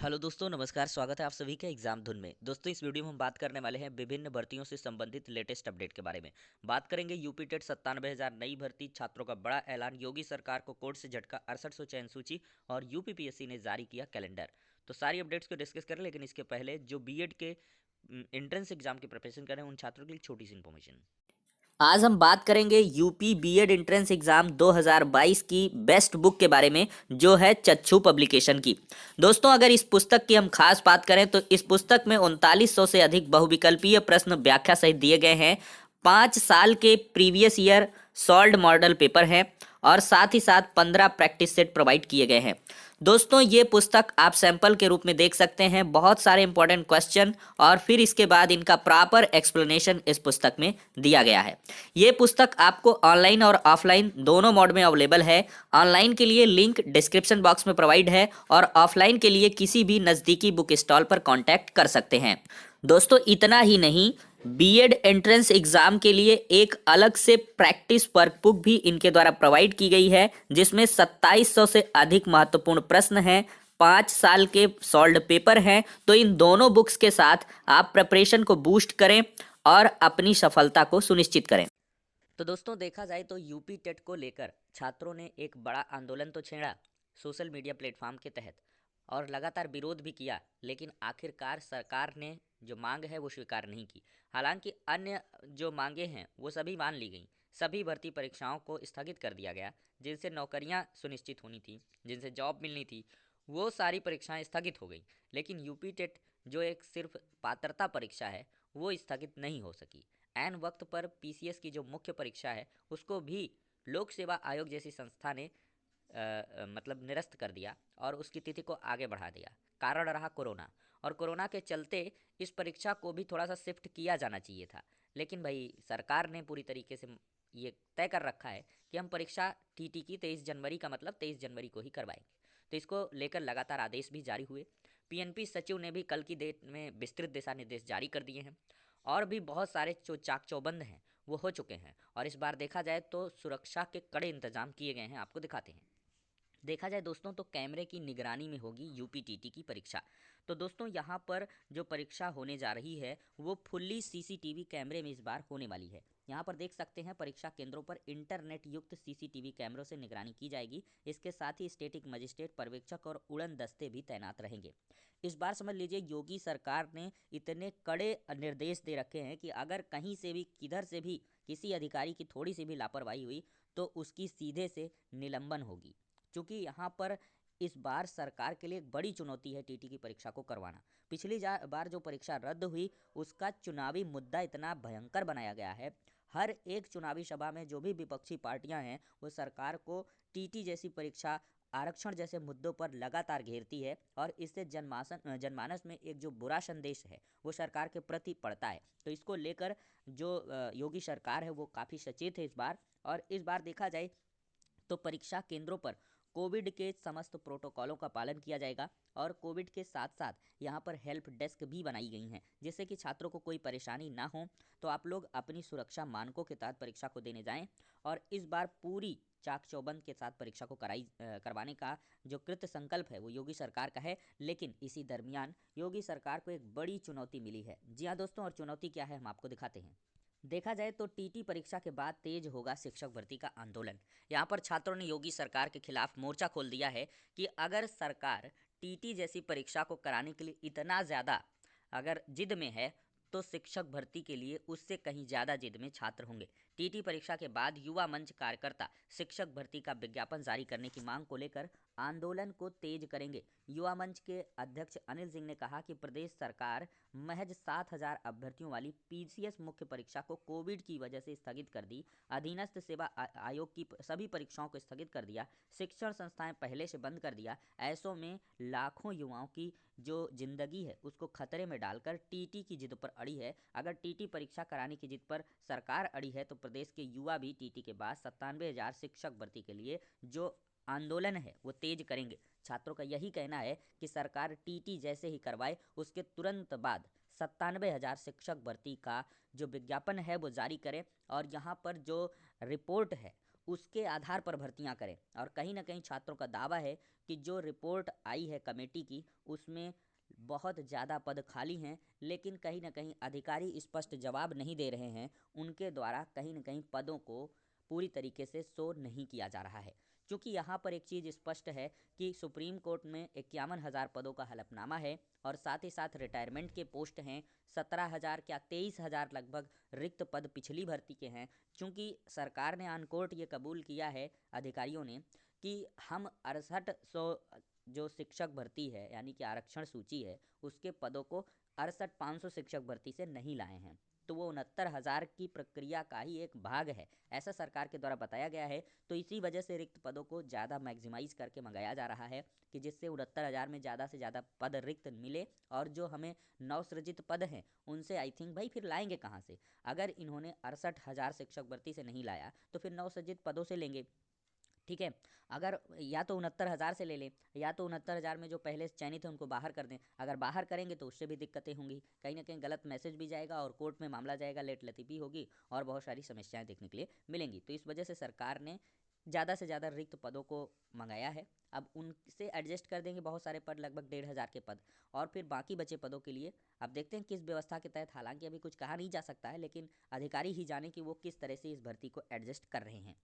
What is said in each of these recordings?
Hello दोस्तों, नमस्कार। स्वागत है आप सभी के एग्जाम धुन में। दोस्तों, इस वीडियो में हम बात करने वाले हैं विभिन्न भर्तियों से संबंधित लेटेस्ट अपडेट के बारे में। बात करेंगे यूपी टेट 97,000 नई भर्ती छात्रों का बड़ा ऐलान, योगी सरकार को कोर्ट से झटका, 6800 चयन सूची और यूपीपीएससी ने जारी किया कैलेंडर। तो सारी अपडेट्स को डिस्कस करें, लेकिन इसके पहले जो बीएड के एंट्रेंस एग्जाम की प्रिपरेशन कर रहे हैं उन छात्रों के लिए छोटी सी इन्फॉर्मेशन। आज हम बात करेंगे यूपी बीएड एंट्रेंस एग्जाम 2022 की बेस्ट बुक के बारे में, जो है चक्षु पब्लिकेशन की। दोस्तों, अगर इस पुस्तक की हम खास बात करें तो इस पुस्तक में 3900 से अधिक बहुविकल्पीय प्रश्न व्याख्या सहित दिए गए हैं। 5 साल के previous year solved model paper है और साथ ही साथ 15 प्रैक्टिस सेट प्रोवाइड किए गए हैं। दोस्तों, ये पुस्तक आप सैंपल के रूप में देख सकते हैं। बहुत सारे इंपॉर्टेंट क्वेश्चन और फिर इसके बाद इनका प्रॉपर एक्सप्लेनेशन इस पुस्तक में दिया गया है। ये पुस्तक आपको ऑनलाइन और ऑफलाइन दोनों मोड में अवेलेबल है। ऑनलाइन के लिए लिंक डिस्क्रिप्शन बॉक्स में प्रोवाइड है और ऑफलाइन के लिए किसी भी नज़दीकी बुक स्टॉल पर कांटेक्ट कर सकते हैं। दोस्तों, इतना ही नहीं, बीएड एंट्रेंस एग्जाम के लिए एक अलग से प्रैक्टिस वर्कबुक भी इनके द्वारा प्रोवाइड की गई है, जिसमें 2700 से अधिक महत्वपूर्ण प्रश्न हैं, 5 साल के सॉल्व्ड पेपर हैं। तो इन दोनों बुक्स के साथ आप प्रिपरेशन को बूस्ट करें और अपनी सफलता को सुनिश्चित करें। तो दोस्तों, देखा जाए तो यूपी टेट को लेकर छात्रों ने एक बड़ा आंदोलन तो छेड़ा सोशल मीडिया प्लेटफॉर्म के तहत, और लगातार विरोध भी किया, लेकिन आखिरकार सरकार ने जो मांग है वो स्वीकार नहीं की। हालांकि अन्य जो मांगे हैं वो सभी मान ली गई। सभी भर्ती परीक्षाओं को स्थगित कर दिया गया, जिनसे नौकरियां सुनिश्चित होनी थी, जिनसे जॉब मिलनी थी, वो सारी परीक्षाएं स्थगित हो गई। लेकिन यूपी टेट जो एक सिर्फ पात्रता परीक्षा है, वो स्थगित नहीं हो सकी। ऐन वक्त पर पीसीएस की जो मुख्य परीक्षा है उसको भी लोक सेवा आयोग जैसी संस्था ने मतलब निरस्त कर दिया और उसकी तिथि को आगे बढ़ा दिया। कारण रहा कोरोना, और कोरोना के चलते इस परीक्षा को भी थोड़ा सा शिफ्ट किया जाना चाहिए था। लेकिन भाई, सरकार ने पूरी तरीके से ये तय कर रखा है कि हम परीक्षा टीटी की 23 जनवरी का मतलब 23 जनवरी को ही करवाएंगे। तो इसको लेकर लगातार आदेश भी जारी हुए। पीएनपी सचिव ने भी कल की डेट में विस्तृत दिशा निर्देश जारी कर दिए हैं, और भी बहुत सारे जो चाक चौबंद हैं वो हो चुके हैं। और इस बार देखा जाए तो सुरक्षा के कड़े इंतजाम किए गए हैं, आपको दिखाते हैं। देखा जाए दोस्तों तो कैमरे की निगरानी में होगी यूपीटीटी की परीक्षा। तो दोस्तों, यहाँ पर जो परीक्षा होने जा रही है वो फुल्ली सीसीटीवी कैमरे में इस बार होने वाली है। यहाँ पर देख सकते हैं परीक्षा केंद्रों पर इंटरनेट युक्त सीसीटीवी कैमरों से निगरानी की जाएगी। इसके साथ ही स्टेटिक मजिस्ट्रेट, पर्यवेक्षक और उड़न दस्ते भी तैनात रहेंगे। इस बार समझ लीजिए, योगी सरकार ने इतने कड़े निर्देश दे रखे हैं कि अगर कहीं से भी किधर से भी किसी अधिकारी की थोड़ी सी भी लापरवाही हुई तो उसकी सीधे से निलंबन होगी। क्योंकि यहाँ पर इस बार सरकार के लिए एक बड़ी चुनौती है टीटी की परीक्षा को करवाना। पिछली बार जो परीक्षा रद्द हुई उसका चुनावी मुद्दा इतना भयंकर बनाया गया है। हर एक चुनावी सभा में जो भी विपक्षी पार्टियां हैं वो सरकार को टीटी जैसी परीक्षा, आरक्षण जैसे मुद्दों पर लगातार घेरती है, और इससे जनमानस में एक जो बुरा संदेश है वो सरकार के प्रति पड़ता है। तो इसको लेकर जो योगी सरकार है वो काफ़ी सचेत है इस बार। और इस बार देखा जाए तो परीक्षा केंद्रों पर कोविड के समस्त प्रोटोकॉलों का पालन किया जाएगा, और कोविड के साथ साथ यहाँ पर हेल्प डेस्क भी बनाई गई हैं, जिससे कि छात्रों को कोई परेशानी ना हो। तो आप लोग अपनी सुरक्षा मानकों के तहत परीक्षा को देने जाएं, और इस बार पूरी चाक चौबंद के साथ परीक्षा को करवाने का जो कृत संकल्प है वो योगी सरकार का है। लेकिन इसी दरमियान योगी सरकार को एक बड़ी चुनौती मिली है। जी हाँ दोस्तों, और चुनौती क्या है हम आपको दिखाते हैं। देखा जाए तो टीटी परीक्षा के बाद तेज होगा शिक्षक भर्ती का आंदोलन। यहाँ पर छात्रों ने योगी सरकार के खिलाफ मोर्चा खोल दिया है कि अगर सरकार टीटी जैसी परीक्षा को कराने के लिए इतना ज़्यादा अगर जिद में है, तो शिक्षक भर्ती के लिए उससे कहीं ज़्यादा जिद में छात्र होंगे। टीटी परीक्षा के बाद युवा मंच कार्यकर्ता शिक्षक भर्ती का विज्ञापन जारी करने की मांग को लेकर आंदोलन को तेज करेंगे। युवा मंच के अध्यक्ष अनिल सिंह ने कहा कि प्रदेश सरकार महज 7,000 अभ्यर्थियों वाली पीसीएस मुख्य परीक्षा को कोविड की वजह से स्थगित कर दी। अधीनस्थ सेवा आयोग की सभी परीक्षाओं को स्थगित कर दिया। शिक्षण संस्थाएं पहले से बंद कर दिया। ऐसों में लाखों युवाओं की जो जिंदगी है उसको खतरे में डालकर टीटी की जिद पर अड़ी है। अगर टीटी परीक्षा कराने की जिद पर सरकार अड़ी है तो प्रदेश के युवा भी टीटी के बाद 97,000 शिक्षक भर्ती के लिए जो आंदोलन है वो तेज करेंगे। छात्रों का यही कहना है कि सरकार टीटी जैसे ही करवाए उसके तुरंत बाद 97,000 शिक्षक भर्ती का जो विज्ञापन है वो जारी करे, और यहाँ पर जो रिपोर्ट है उसके आधार पर भर्तियां करें। और कहीं ना कहीं छात्रों का दावा है कि जो रिपोर्ट आई है कमेटी की उसमें बहुत ज़्यादा पद खाली हैं, लेकिन कहीं ना कहीं अधिकारी स्पष्ट जवाब नहीं दे रहे हैं। उनके द्वारा कहीं ना कहीं पदों को पूरी तरीके से शो नहीं किया जा रहा है, क्योंकि यहाँ पर एक चीज़ स्पष्ट है कि सुप्रीम कोर्ट में 51,000 पदों का हलफनामा है और साथ ही साथ रिटायरमेंट के पोस्ट हैं 17,000 क्या 23,000 लगभग रिक्त पद पिछली भर्ती के हैं। क्योंकि सरकार ने ऑन कोर्ट ये कबूल किया है अधिकारियों ने कि हम 6800 जो शिक्षक भर्ती है यानी कि आरक्षण सूची है उसके पदों को 68,500 शिक्षक भर्ती से नहीं लाए हैं, तो वो 69,000 की प्रक्रिया का ही एक भाग है, ऐसा सरकार के द्वारा बताया गया है। तो इसी वजह से रिक्त पदों को ज़्यादा मैक्सिमाइज़ करके मंगाया जा रहा है कि जिससे 69,000 में ज़्यादा से ज़्यादा पद रिक्त मिले। और जो हमें नवसृजित पद हैं उनसे आई थिंक भाई फिर लाएंगे कहाँ से? अगर इन्होंने 68,000 शिक्षक भर्ती से नहीं लाया तो फिर नवसृजित पदों से लेंगे। ठीक है, अगर या तो 69,000 से ले लें या तो 69,000 में जो पहले चयनित है उनको बाहर कर दें। अगर बाहर करेंगे तो उससे भी दिक्कतें होंगी, कहीं ना कहीं गलत मैसेज भी जाएगा और कोर्ट में मामला जाएगा, लेट लतीफ़ी होगी और बहुत सारी समस्याएं देखने के लिए मिलेंगी। तो इस वजह से सरकार ने ज़्यादा से ज़्यादा रिक्त पदों को मंगाया है। अब उनसे एडजस्ट कर देंगे बहुत सारे पद, लगभग 1,500 के पद, और फिर बाकी बचे पदों के लिए अब देखते हैं किस व्यवस्था के तहत। हालांकि अभी कुछ कहा नहीं जा सकता है, लेकिन अधिकारी ही जाने कि वो किस तरह से इस भर्ती को एडजस्ट कर रहे हैं।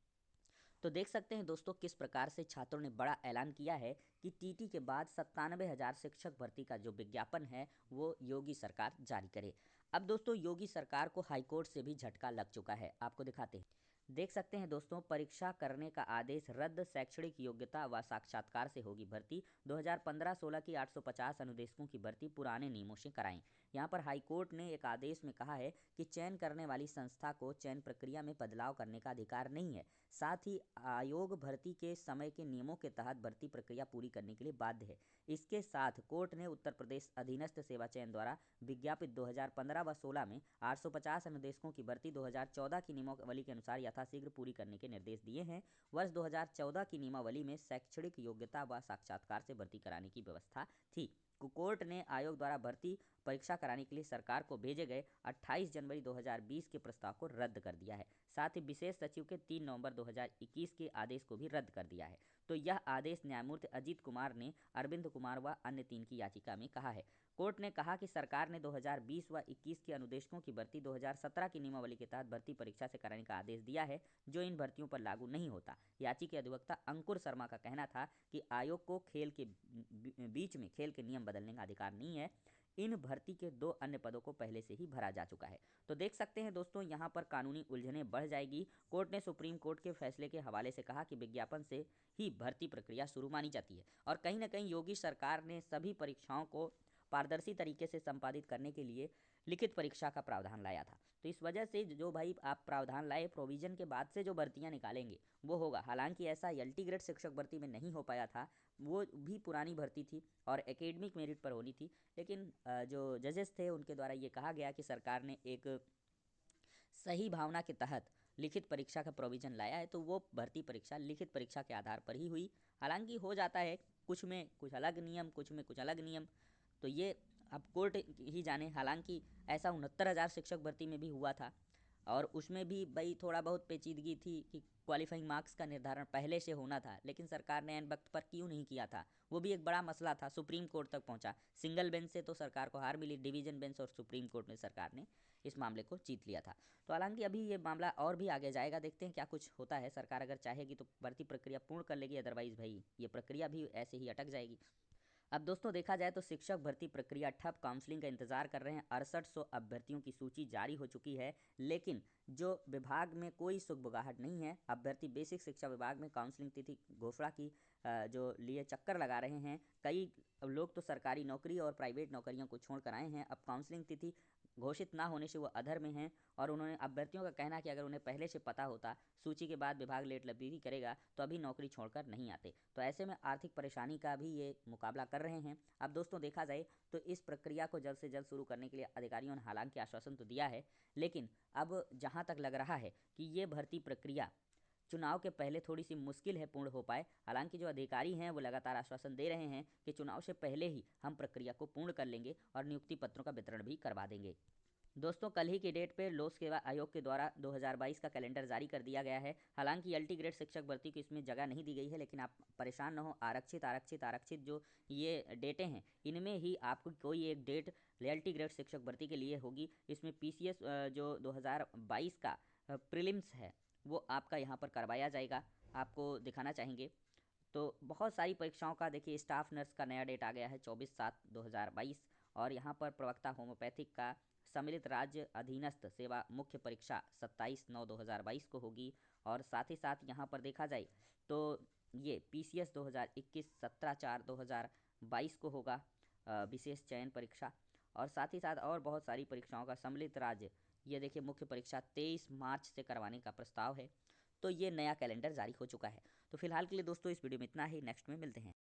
तो देख सकते हैं दोस्तों किस प्रकार से छात्रों ने बड़ा ऐलान किया है कि टीटी के बाद 97,000 शिक्षक भर्ती का जो विज्ञापन है वो योगी सरकार जारी करे। अब दोस्तों योगी सरकार को हाईकोर्ट से भी झटका लग चुका है, आपको दिखाते हैं। देख सकते हैं दोस्तों, परीक्षा करने का आदेश रद्द, शैक्षणिक योग्यता व साक्षात्कार से होगी भर्ती। 2015-16 की 850 अनुदेशकों की भर्ती पुराने नियमों से कराएं। यहाँ पर हाईकोर्ट ने एक आदेश में कहा है कि चयन करने वाली संस्था को चयन प्रक्रिया में बदलाव करने का अधिकार नहीं है। साथ ही आयोग भर्ती के समय के नियमों के तहत भर्ती प्रक्रिया पूरी करने के लिए बाध्य है। इसके साथ कोर्ट ने उत्तर प्रदेश अधीनस्थ सेवा चयन द्वारा विज्ञापित 2015 व 16 में 850 अनुदेशकों की भर्ती 2014 की नियमावली के अनुसार यथाशीघ्र पूरी करने के निर्देश दिए हैं। वर्ष 2014 की नियमावली में शैक्षणिक योग्यता व साक्षात्कार से भर्ती कराने की व्यवस्था थी। कोर्ट ने आयोग द्वारा भर्ती परीक्षा कराने के लिए सरकार को भेजे गए 28 जनवरी 2020 के प्रस्ताव को रद्द कर दिया है। साथ ही विशेष सचिव के 3 नवंबर 2021 के आदेश को भी रद्द कर दिया है। तो यह आदेश न्यायमूर्ति अजीत कुमार ने अरविंद कुमार व अन्य 3 की याचिका में कहा है। कोर्ट ने कहा कि सरकार ने 2020 व 21 के अनुदेशकों की भर्ती 2017 की नियमावली के तहत भर्ती परीक्षा से कराने का आदेश दिया है, जो इन भर्तियों पर लागू नहीं होता। याचिका के अधिवक्ता अंकुर शर्मा का कहना था कि आयोग को खेल के बीच में खेल के नियम बदलने का अधिकार नहीं है। इन भर्ती के 2 अन्य पदों को पहले से ही भरा जा चुका है। तो देख सकते हैं दोस्तों, यहाँ पर कानूनी उलझनें बढ़ जाएगी। कोर्ट ने सुप्रीम कोर्ट के फैसले के हवाले से कहा कि विज्ञापन से ही भर्ती प्रक्रिया शुरू मानी जाती है और कहीं ना कहीं योगी सरकार ने सभी परीक्षाओं को पारदर्शी तरीके से संपादित करने के लिए लिखित परीक्षा का प्रावधान लाया था। तो इस वजह से जो भाई आप प्रावधान लाए, प्रोविजन के बाद से जो भर्तियां निकालेंगे वो होगा। हालांकि ऐसा एलटी ग्रेड शिक्षक भर्ती में नहीं हो पाया था, वो भी पुरानी भर्ती थी और एकेडमिक मेरिट पर होनी थी। लेकिन जो जजेस थे उनके द्वारा ये कहा गया कि सरकार ने एक सही भावना के तहत लिखित परीक्षा का प्रोविज़न लाया है, तो वो भर्ती परीक्षा लिखित परीक्षा के आधार पर ही हुई। हालांकि हो जाता है कुछ में कुछ अलग नियम, कुछ में कुछ अलग नियम, तो ये अब कोर्ट ही जाने। हालांकि ऐसा 69,000 शिक्षक भर्ती में भी हुआ था और उसमें भी भाई थोड़ा बहुत पेचीदगी थी कि क्वालिफाइंग मार्क्स का निर्धारण पहले से होना था, लेकिन सरकार ने ऐन वक्त पर क्यों नहीं किया था, वो भी एक बड़ा मसला था। सुप्रीम कोर्ट तक पहुंचा, सिंगल बेंच से तो सरकार को हार मिली, डिवीजन बेंच और सुप्रीम कोर्ट में सरकार ने इस मामले को जीत लिया था। तो हालांकि अभी ये मामला और भी आगे जाएगा, देखते हैं क्या कुछ होता है। सरकार अगर चाहेगी तो भर्ती प्रक्रिया पूर्ण कर लेगी, अदरवाइज भाई ये प्रक्रिया भी ऐसे ही अटक जाएगी। अब दोस्तों देखा जाए तो शिक्षक भर्ती प्रक्रिया ठप, काउंसलिंग का इंतजार कर रहे हैं। 6800 अभ्यर्थियों की सूची जारी हो चुकी है, लेकिन जो विभाग में कोई सुगबुगाहट नहीं है। अभ्यर्थी बेसिक शिक्षा विभाग में काउंसलिंग तिथि घोषणा की जो लिए चक्कर लगा रहे हैं। कई लोग तो सरकारी नौकरी और प्राइवेट नौकरियों को छोड़ कर आए हैं। अब काउंसलिंग तिथि घोषित ना होने से वो अधर में हैं और उन्होंने अभ्यर्थियों का कहना कि अगर उन्हें पहले से पता होता सूची के बाद विभाग लेट लतीफ़ी करेगा तो अभी नौकरी छोड़कर नहीं आते। तो ऐसे में आर्थिक परेशानी का भी ये मुकाबला कर रहे हैं। अब दोस्तों देखा जाए तो इस प्रक्रिया को जल्द से जल्द शुरू करने के लिए अधिकारियों ने हालांकि आश्वासन तो दिया है, लेकिन अब जहाँ तक लग रहा है कि ये भर्ती प्रक्रिया चुनाव के पहले थोड़ी सी मुश्किल है पूर्ण हो पाए। हालांकि जो अधिकारी हैं वो लगातार आश्वासन दे रहे हैं कि चुनाव से पहले ही हम प्रक्रिया को पूर्ण कर लेंगे और नियुक्ति पत्रों का वितरण भी करवा देंगे। दोस्तों कल ही की डेट पे लोक सेवा आयोग के द्वारा 2022 का कैलेंडर जारी कर दिया गया है। हालांकि एलटी ग्रेड शिक्षक भर्ती की इसमें जगह नहीं दी गई है, लेकिन आप परेशान न हो। आरक्षित आरक्षित आरक्षित जो ये डेटें हैं, इनमें ही आपको कोई एक डेट एलटी ग्रेड शिक्षक भर्ती के लिए होगी। इसमें पीसीएस जो 2022 का प्रीलिम्स है वो आपका यहाँ पर करवाया जाएगा। आपको दिखाना चाहेंगे तो बहुत सारी परीक्षाओं का देखिए, स्टाफ नर्स का नया डेट आ गया है 24/7/2022। और यहाँ पर प्रवक्ता होम्योपैथिक का सम्मिलित राज्य अधीनस्थ सेवा मुख्य परीक्षा 27/9/2022 को होगी। और साथ ही साथ यहाँ पर देखा जाए तो ये पीसीएस 2021 17/4/2022 को होगा विशेष चयन परीक्षा। और साथ ही साथ और बहुत सारी परीक्षाओं का सम्मिलित राज्य, ये देखिए मुख्य परीक्षा 23 मार्च से करवाने का प्रस्ताव है। तो ये नया कैलेंडर जारी हो चुका है। तो फिलहाल के लिए दोस्तों इस वीडियो में इतना ही, नेक्स्ट में मिलते हैं।